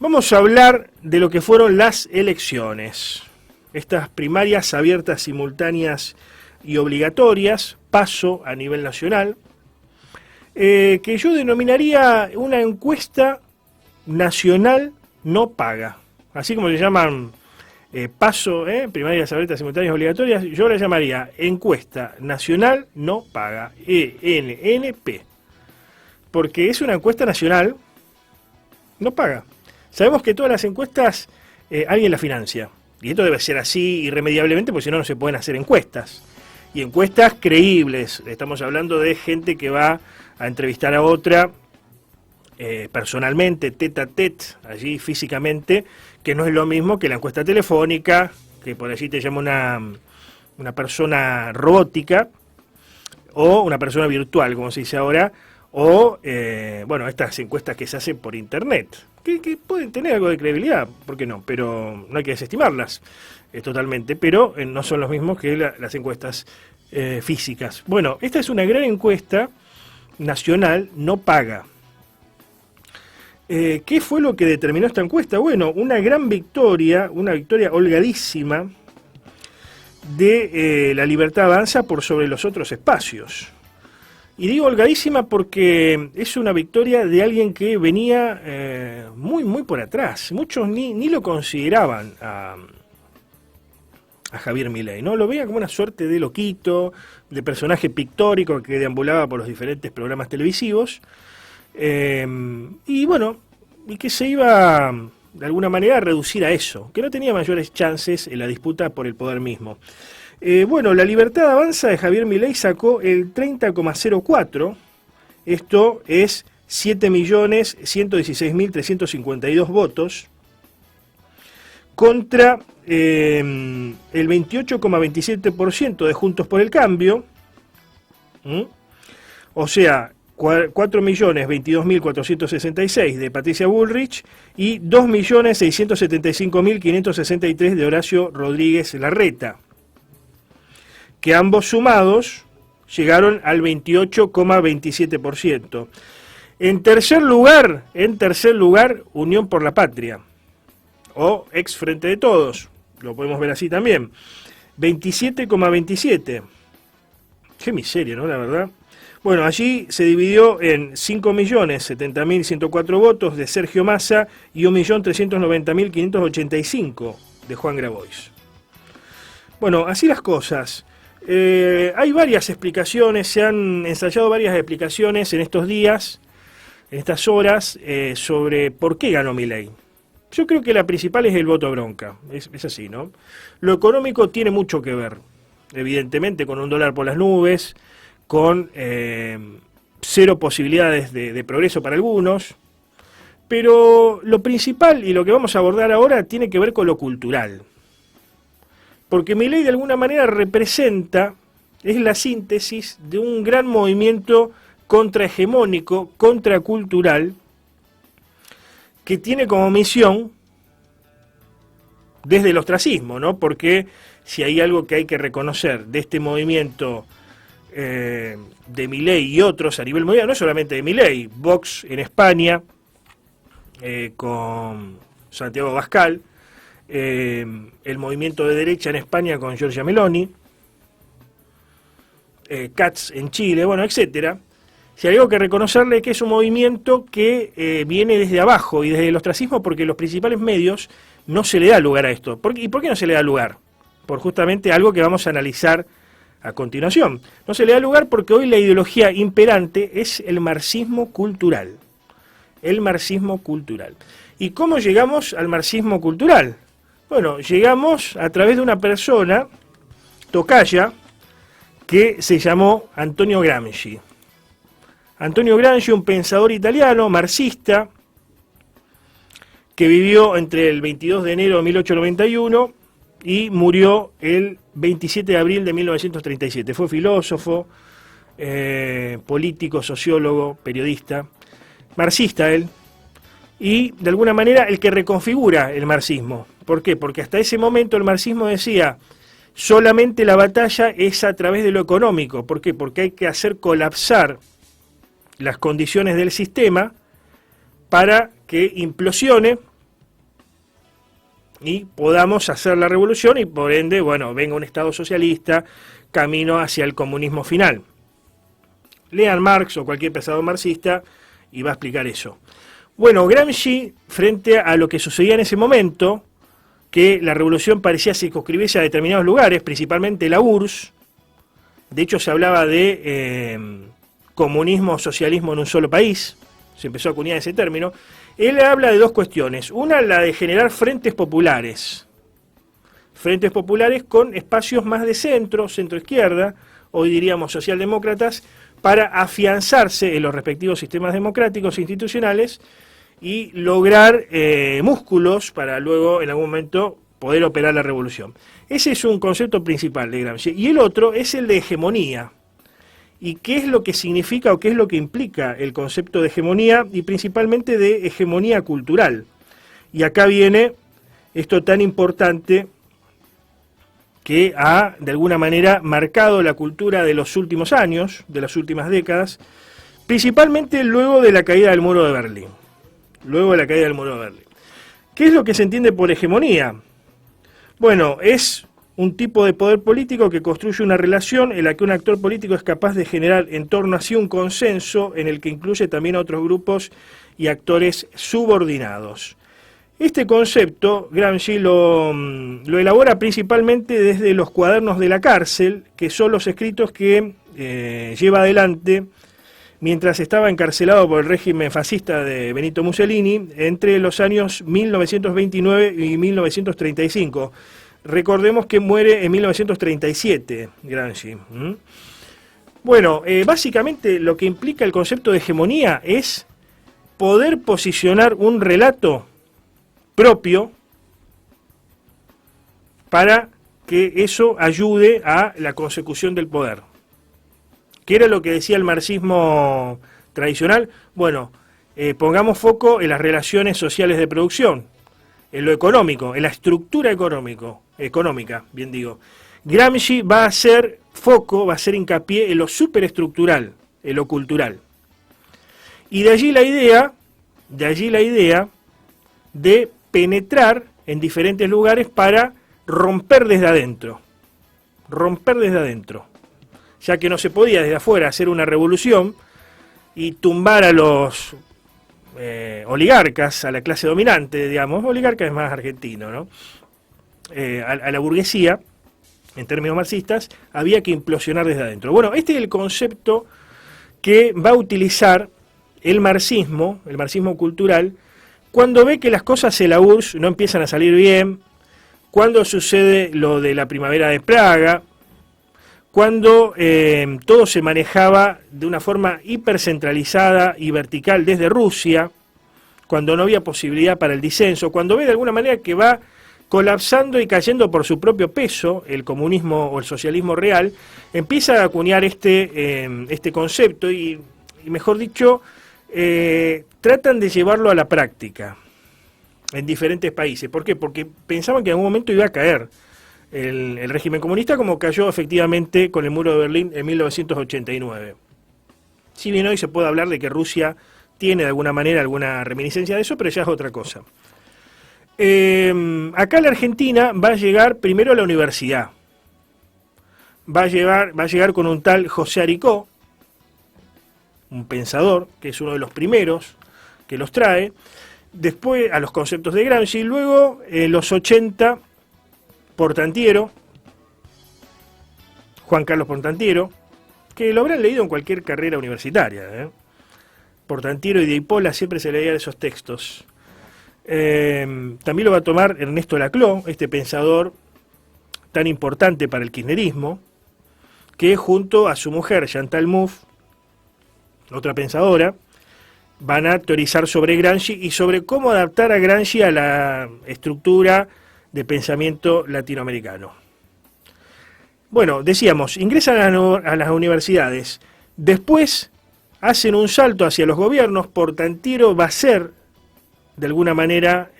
Vamos a hablar de lo que fueron las elecciones. Estas primarias abiertas, simultáneas y obligatorias, paso a nivel nacional, que yo denominaría una encuesta nacional no paga. Así como le llaman paso, primarias abiertas, simultáneas y obligatorias, yo la llamaría encuesta nacional no paga, ENNP. Porque es una encuesta nacional no paga. Sabemos que todas las encuestas alguien las financia. Y esto debe ser así irremediablemente, porque si no, no se pueden hacer encuestas. Y encuestas creíbles. Estamos hablando de gente que va a entrevistar a otra personalmente, tete a tete, allí físicamente, que no es lo mismo que la encuesta telefónica, que por allí te llama una persona robótica, o una persona virtual, como se dice ahora, o, bueno, estas encuestas que se hacen por internet, que pueden tener algo de credibilidad, ¿por qué no? Pero no hay que desestimarlas totalmente, pero no son los mismos que las encuestas físicas. Bueno, esta es una gran encuesta nacional no paga. ¿Qué fue lo que determinó esta encuesta? Bueno, una victoria holgadísima de La Libertad Avanza por sobre los otros espacios. Y digo holgadísima porque es una victoria de alguien que venía muy por atrás. Muchos ni lo consideraban a Javier Milei, ¿no? Lo veían como una suerte de loquito, de personaje pictórico que deambulaba por los diferentes programas televisivos. Y bueno, y que se iba de alguna manera a reducir a eso, que no tenía mayores chances en la disputa por el poder mismo. Bueno, La Libertad Avanza de Javier Milei sacó el 30,04, esto es 7.116.352 votos, contra el 28,27% de Juntos por el Cambio, o sea, 4.022.466 de Patricia Bullrich y 2.675.563 de Horacio Rodríguez Larreta, que ambos sumados llegaron al 28,27%. En tercer lugar, Unión por la Patria, o ex Frente de Todos, lo podemos ver así también, 27,27%. Qué miseria, ¿no? La verdad. Bueno, allí se dividió en 5.070.104 votos de Sergio Massa y 1.390.585 de Juan Grabois. Bueno, así las cosas. Hay varias explicaciones, se han ensayado varias explicaciones en estos días, en estas horas, sobre por qué ganó Milei. Yo creo que la principal es el voto bronca, es así, ¿no? Lo económico tiene mucho que ver, evidentemente, con un dólar por las nubes, con cero posibilidades de progreso para algunos, pero lo principal y lo que vamos a abordar ahora tiene que ver con lo cultural. Porque Milei de alguna manera representa, es la síntesis de un gran movimiento contrahegemónico, contracultural, que tiene como misión, desde el ostracismo, ¿no? Porque si hay algo que hay que reconocer de este movimiento de Milei y otros a nivel mundial, no solamente de Milei, Vox en España, con Santiago Abascal, el movimiento de derecha en España con Giorgia Meloni, Katz en Chile, bueno, etcétera. Si hay algo que reconocerle, que es un movimiento que viene desde abajo y desde el ostracismo, porque los principales medios no se le da lugar a esto. ¿Y por qué no se le da lugar? Por justamente algo que vamos a analizar a continuación. No se le da lugar porque hoy la ideología imperante es el marxismo cultural. El marxismo cultural. ¿Y cómo llegamos al marxismo cultural? Bueno, llegamos a través de una persona, tocaya, que se llamó Antonio Gramsci. Antonio Gramsci, un pensador italiano, marxista, que vivió entre el 22 de enero de 1891 y murió el 27 de abril de 1937. Fue filósofo, político, sociólogo, periodista, marxista él, y de alguna manera el que reconfigura el marxismo. ¿Por qué? Porque hasta ese momento el marxismo decía, solamente la batalla es a través de lo económico. ¿Por qué? Porque hay que hacer colapsar las condiciones del sistema para que implosione y podamos hacer la revolución y por ende, bueno, venga un Estado socialista, camino hacia el comunismo final. Lean Marx o cualquier pensador marxista y va a explicar eso. Bueno, Gramsci, frente a lo que sucedía en ese momento, que la revolución parecía circunscribirse a determinados lugares, principalmente la URSS, de hecho se hablaba de comunismo o socialismo en un solo país, se empezó a acuñar ese término. Él habla de dos cuestiones. Una, la de generar frentes populares con espacios más de centro, centro-izquierda, hoy diríamos socialdemócratas, para afianzarse en los respectivos sistemas democráticos e institucionales y lograr músculos para luego, en algún momento, poder operar la revolución. Ese es un concepto principal de Gramsci. Y el otro es el de hegemonía. ¿Y qué es lo que significa o qué es lo que implica el concepto de hegemonía y principalmente de hegemonía cultural? Y acá viene esto tan importante que ha, de alguna manera, marcado la cultura de los últimos años, de las últimas décadas, principalmente luego de la caída del muro de Berlín. ¿Qué es lo que se entiende por hegemonía? Bueno, es un tipo de poder político que construye una relación en la que un actor político es capaz de generar en torno a sí un consenso en el que incluye también a otros grupos y actores subordinados. Este concepto, Gramsci lo elabora principalmente desde los cuadernos de la cárcel, que son los escritos que lleva adelante mientras estaba encarcelado por el régimen fascista de Benito Mussolini entre los años 1929 y 1935. Recordemos que muere en 1937, Gramsci. Bueno, básicamente lo que implica el concepto de hegemonía es poder posicionar un relato propio para que eso ayude a la consecución del poder. ¿Qué era lo que decía el marxismo tradicional? Bueno, pongamos foco en las relaciones sociales de producción, en lo económico, en la estructura económica, bien digo. Gramsci va a hacer foco, va a hacer hincapié en lo superestructural, en lo cultural. Y de allí la idea de penetrar en diferentes lugares para romper desde adentro, ya que no se podía desde afuera hacer una revolución y tumbar a los oligarcas, a la clase dominante, digamos, oligarca es más argentino, ¿no? A la burguesía, en términos marxistas, había que implosionar desde adentro. Bueno, este es el concepto que va a utilizar el marxismo cultural, cuando ve que las cosas en la URSS no empiezan a salir bien, cuando sucede lo de la primavera de Praga, cuando todo se manejaba de una forma hipercentralizada y vertical desde Rusia, cuando no había posibilidad para el disenso, cuando ve de alguna manera que va colapsando y cayendo por su propio peso el comunismo o el socialismo real, empieza a acuñar este concepto y mejor dicho, tratan de llevarlo a la práctica en diferentes países. ¿Por qué? Porque pensaban que en algún momento iba a caer el régimen comunista, como cayó efectivamente con el muro de Berlín en 1989. Si bien hoy se puede hablar de que Rusia tiene de alguna manera alguna reminiscencia de eso, pero ya es otra cosa. Acá la Argentina va a llegar primero a la universidad. Va a llegar con un tal José Aricó, un pensador, que es uno de los primeros que los trae, después a los conceptos de Gramsci, y luego en los 80, Portantiero, Juan Carlos Portantiero, que lo habrán leído en cualquier carrera universitaria. Portantiero y de Hipola siempre se leían esos textos. También lo va a tomar Ernesto Laclau, este pensador tan importante para el kirchnerismo, que junto a su mujer Chantal Mouffe, otra pensadora, van a teorizar sobre Gramsci y sobre cómo adaptar a Gramsci a la estructura de pensamiento latinoamericano. Bueno, decíamos, ingresan a las universidades, después hacen un salto hacia los gobiernos. Portantiero va a ser, de alguna manera,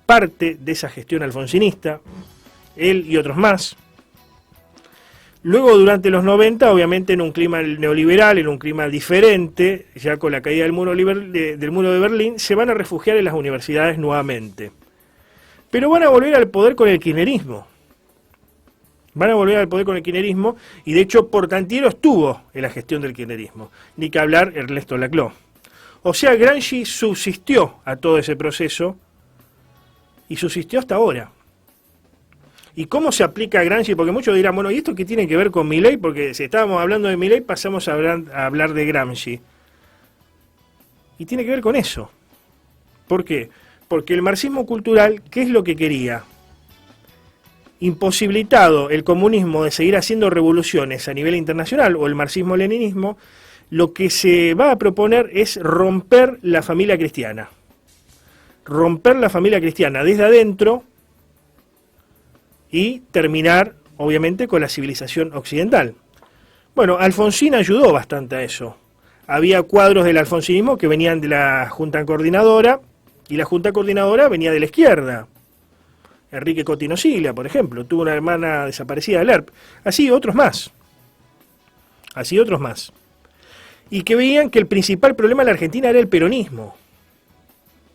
parte de esa gestión alfonsinista, él y otros más. Luego, durante los 90, obviamente en un clima neoliberal, en un clima diferente, ya con la caída del muro de Berlín, se van a refugiar en las universidades nuevamente. Pero van a volver al poder con el kirchnerismo. Van a volver al poder con el kirchnerismo, y de hecho Portantiero estuvo en la gestión del kirchnerismo, ni que hablar Ernesto Laclau. O sea, Gramsci subsistió a todo ese proceso, y subsistió hasta ahora. ¿Y cómo se aplica a Gramsci? Porque muchos dirán, bueno, ¿y esto qué tiene que ver con Milei? Porque si estábamos hablando de Milei, pasamos a hablar de Gramsci. Y tiene que ver con eso. ¿Por qué? Porque el marxismo cultural, ¿qué es lo que quería? Imposibilitado el comunismo de seguir haciendo revoluciones a nivel internacional, o el marxismo-leninismo, lo que se va a proponer es romper la familia cristiana. Romper la familia cristiana desde adentro y terminar, obviamente, con la civilización occidental. Bueno, Alfonsín ayudó bastante a eso. Había cuadros del alfonsinismo que venían de la Junta Coordinadora, y la Junta Coordinadora venía de la izquierda. Enrique Cotino Siglia, por ejemplo, tuvo una hermana desaparecida del ERP. Así otros más. Así otros más. Y que veían que el principal problema de la Argentina era el peronismo.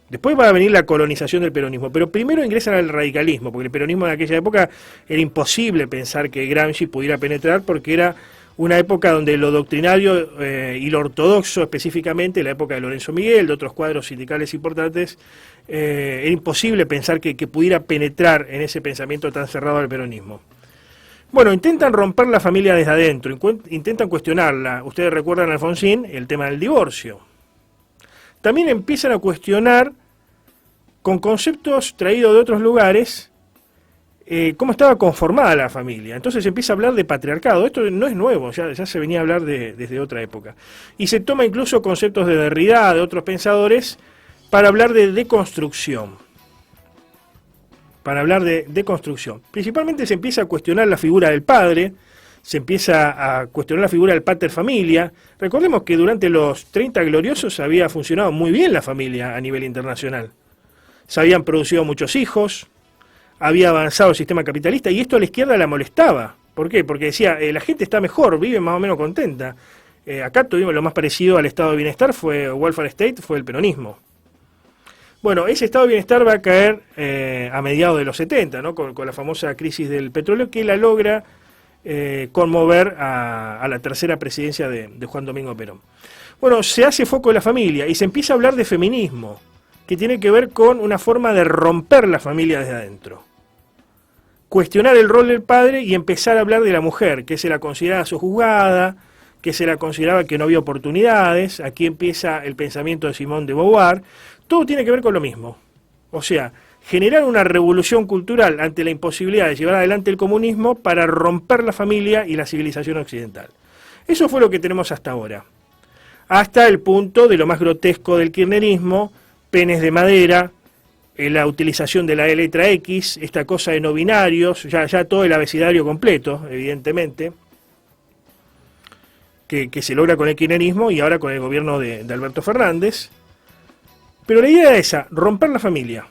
Después va a venir la colonización del peronismo, pero primero ingresan al radicalismo, porque el peronismo en aquella época era imposible pensar que Gramsci pudiera penetrar, porque era una época donde lo doctrinario y lo ortodoxo específicamente, la época de Lorenzo Miguel, de otros cuadros sindicales importantes, era imposible pensar que pudiera penetrar en ese pensamiento tan cerrado del peronismo. Bueno, intentan romper la familia desde adentro, intentan cuestionarla. Ustedes recuerdan a Alfonsín el tema del divorcio. También empiezan a cuestionar, con conceptos traídos de otros lugares, cómo estaba conformada la familia. Entonces se empieza a hablar de patriarcado. Esto no es nuevo, ya se venía a hablar desde otra época. Y se toma incluso conceptos de Derrida, de otros pensadores, para hablar de deconstrucción. Para hablar de deconstrucción. Principalmente se empieza a cuestionar la figura del padre, se empieza a cuestionar la figura del pater familia. Recordemos que durante los 30 gloriosos había funcionado muy bien la familia a nivel internacional. Se habían producido muchos hijos, había avanzado el sistema capitalista, y esto a la izquierda la molestaba. ¿Por qué? Porque decía, la gente está mejor, vive más o menos contenta. Acá tuvimos lo más parecido al estado de bienestar, fue welfare state, fue el peronismo. Bueno, ese estado de bienestar va a caer a mediados de los 70, ¿no? Con la famosa crisis del petróleo, que la logra conmover a la tercera presidencia de Juan Domingo Perón. Bueno, se hace foco en la familia y se empieza a hablar de feminismo, que tiene que ver con una forma de romper la familia desde adentro. Cuestionar el rol del padre y empezar a hablar de la mujer, que se la consideraba sojuzgada, que se la consideraba que no había oportunidades. Aquí empieza el pensamiento de Simone de Beauvoir. Todo tiene que ver con lo mismo. O sea, generar una revolución cultural ante la imposibilidad de llevar adelante el comunismo para romper la familia y la civilización occidental. Eso fue lo que tenemos hasta ahora. Hasta el punto de lo más grotesco del kirchnerismo, penes de madera, la utilización de la letra X, esta cosa de no binarios, ya todo el abecedario completo, evidentemente, que se logra con el kirchnerismo y ahora con el gobierno de Alberto Fernández. Pero la idea era esa, romper la familia.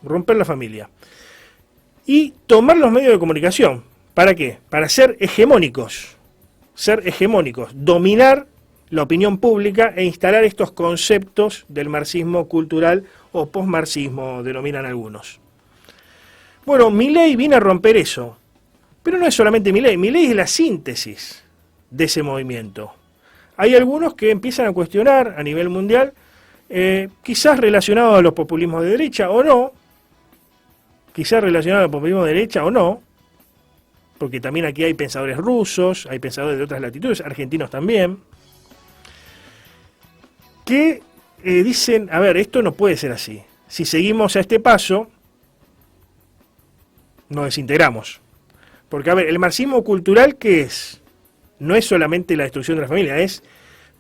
Romper la familia. Y tomar los medios de comunicación. ¿Para qué? Para ser hegemónicos. Ser hegemónicos. Dominar la opinión pública e instalar estos conceptos del marxismo cultural o postmarxismo, denominan algunos. Bueno, Milei viene a romper eso. Pero no es solamente Milei. Milei es la síntesis de ese movimiento. Hay algunos que empiezan a cuestionar a nivel mundial, quizás relacionados a los populismos de derecha o no, porque también aquí hay pensadores rusos, hay pensadores de otras latitudes, argentinos también, que dicen, a ver, esto no puede ser así. Si seguimos a este paso, nos desintegramos. Porque, a ver, el marxismo cultural, ¿qué es? No es solamente la destrucción de la familia, es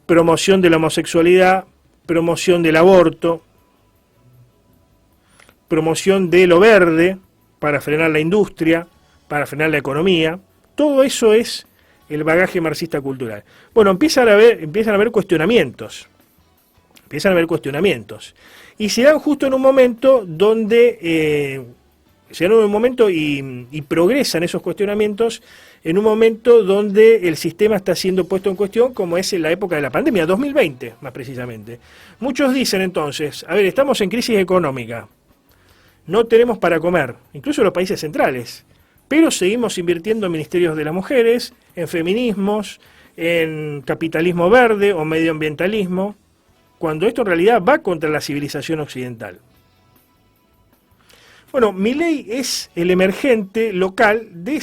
promoción de la homosexualidad, promoción del aborto, promoción de lo verde para frenar la industria, para frenar la economía. Todo eso es el bagaje marxista cultural. Bueno, empiezan a haber cuestionamientos. Y se dan justo en un momento donde y progresan esos cuestionamientos en un momento donde el sistema está siendo puesto en cuestión, como es en la época de la pandemia, 2020 más precisamente. Muchos dicen entonces, a ver, estamos en crisis económica, no tenemos para comer, incluso en los países centrales, pero seguimos invirtiendo en ministerios de las mujeres, en feminismos, en capitalismo verde o medioambientalismo, cuando esto en realidad va contra la civilización occidental. Bueno, Milei es el emergente local de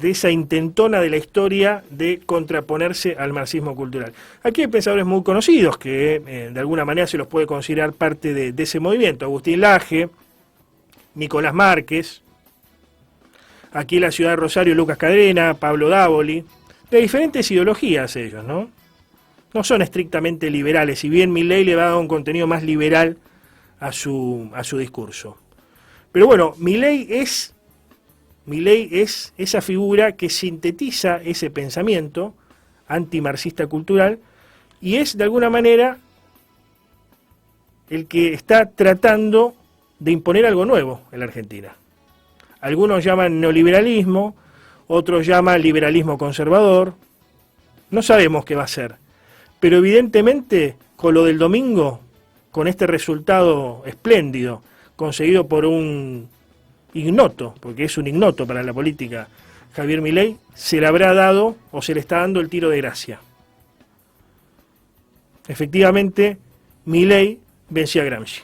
esa intentona de la historia de contraponerse al marxismo cultural. Aquí hay pensadores muy conocidos que de alguna manera se los puede considerar parte de ese movimiento. Agustín Laje, Nicolás Márquez, aquí en la ciudad de Rosario, Lucas Cadena, Pablo Dávoli, de diferentes ideologías ellos, ¿no? No son estrictamente liberales, si bien Milei le va a dar un contenido más liberal a su discurso. Pero bueno, Milei es esa figura que sintetiza ese pensamiento antimarxista cultural y es de alguna manera el que está tratando de imponer algo nuevo en la Argentina. Algunos llaman neoliberalismo, otros llaman liberalismo conservador. No sabemos qué va a ser, pero evidentemente con lo del domingo, con este resultado espléndido conseguido por un ignoto, porque es un ignoto para la política, Javier Milei, se le habrá dado o se le está dando el tiro de gracia. Efectivamente, Milei venció a Gramsci.